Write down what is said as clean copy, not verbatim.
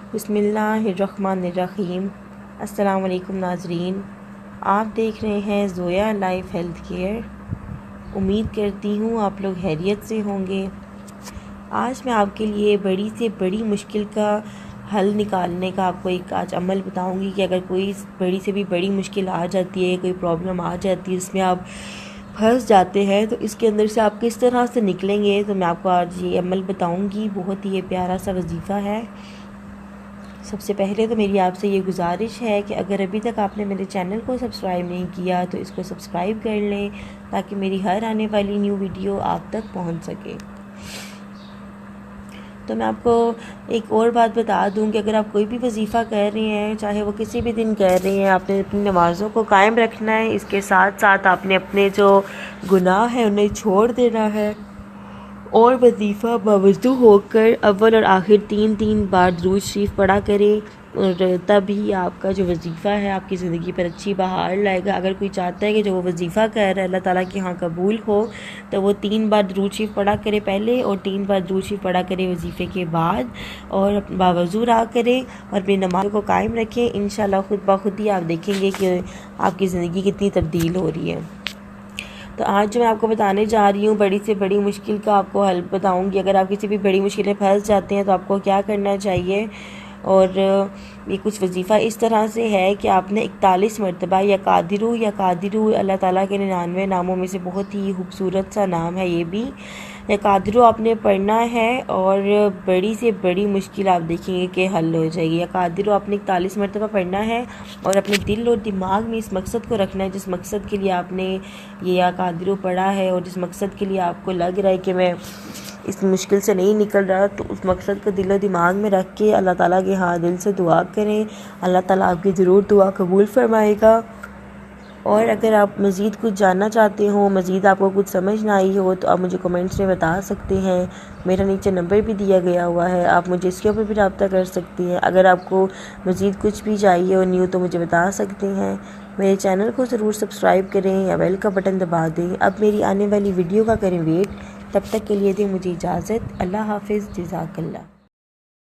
बिस्मिल्लाहिर्रहमानिर्रहीम। अस्सलाम वालेकुम नाज़रीन, आप देख रहे हैं ज़ोया लाइफ हेल्थ केयर। उम्मीद करती हूँ आप लोग खैरियत से होंगे। आज मैं आपके लिए बड़ी से बड़ी मुश्किल का हल निकालने का आपको एक आज अमल बताऊंगी कि अगर कोई बड़ी से भी बड़ी मुश्किल आ जाती है, कोई प्रॉब्लम आ जाती है, इसमें आप फंस जाते हैं तो इसके अंदर से आप किस तरह से निकलेंगे, तो मैं आपको आज ये अमल बताऊंगी। बहुत ही ये प्यारा सा वजीफ़ा है। सबसे पहले तो मेरी आपसे ये गुजारिश है कि अगर अभी तक आपने मेरे चैनल को सब्सक्राइब नहीं किया तो इसको सब्सक्राइब कर लें ताकि मेरी हर आने वाली न्यू वीडियो आप तक पहुंच सके। तो मैं आपको एक और बात बता दूं कि अगर आप कोई भी वजीफ़ा कर रहे हैं, चाहे वो किसी भी दिन कर रहे हैं, आपने अपनी नमाज़ों को कायम रखना है। इसके साथ साथ आपने अपने जो गुनाह हैं उन्हें छोड़ देना है और वजीफ़ा बावजू होकर अव्वल और आखिर 3-3 बार दुरूद शरीफ पढ़ा करें और तभी आपका जो वजीफ़ा है आपकी ज़िंदगी पर अच्छी बहार लाएगा। अगर कोई चाहता है कि जो वो वजीफ़ा कर रहा है अल्लाह ताला के यहाँ कबूल हो तो वो 3 बार दुरूद शरीफ पढ़ा करे पहले और 3 बार दुरूद शरीफ पढ़ा करे वजीफ़े के बाद और बावजू रहा करें और अपनी नमाज़ को कायम रखें। इंशाल्लाह खुद ब खुद ही आप देखेंगे कि आपकी ज़िंदगी कितनी तब्दील हो रही है। तो आज जो मैं आपको बताने जा रही हूँ बड़ी से बड़ी मुश्किल का आपको हल बताऊँगी। अगर आप किसी भी बड़ी मुश्किल में फंस जाते हैं तो आपको क्या करना चाहिए। और ये कुछ वजीफ़ा इस तरह से है कि आपने 41 मरतबा या कादिरू अल्लाह ताला के 99 नामों में से बहुत ही खूबसूरत सा नाम है ये भी, या कादिरू आपने पढ़ना है और बड़ी से बड़ी मुश्किल आप देखेंगे कि हल हो जाएगी। या कादिरू आपने 41 मरतबा पढ़ना है और अपने दिल और दिमाग में इस मकसद को रखना है जिस मकसद के लिए आपने ये या कादिरू पढ़ा है और जिस मकसद के लिए आपको लग रहा है कि मैं इस मुश्किल से नहीं निकल रहा, तो उस मकसद को दिल और दिमाग में रख के अल्लाह ताला के हाँ दिल से दुआ करें। अल्लाह ताला आपकी ज़रूर दुआ कबूल फरमाएगा। और अगर आप मज़ीद कुछ जानना चाहते हो, मज़ीद आपको कुछ समझ ना आई हो तो आप मुझे कमेंट्स में बता सकते हैं। मेरा नीचे नंबर भी दिया गया हुआ है, आप मुझे इसके ऊपर भी रब्ता कर सकती हैं। अगर आपको मज़ीद कुछ भी चाहिए हो न्यू तो मुझे बता सकते हैं। मेरे चैनल को ज़रूर सब्सक्राइब करें या बेल का बटन दबा दें। अब मेरी आने वाली वीडियो का करें वेट। तब तक के लिए दें मुझे इजाज़त। अल्लाह हाफ़िज़, जज़ाकल्लाह।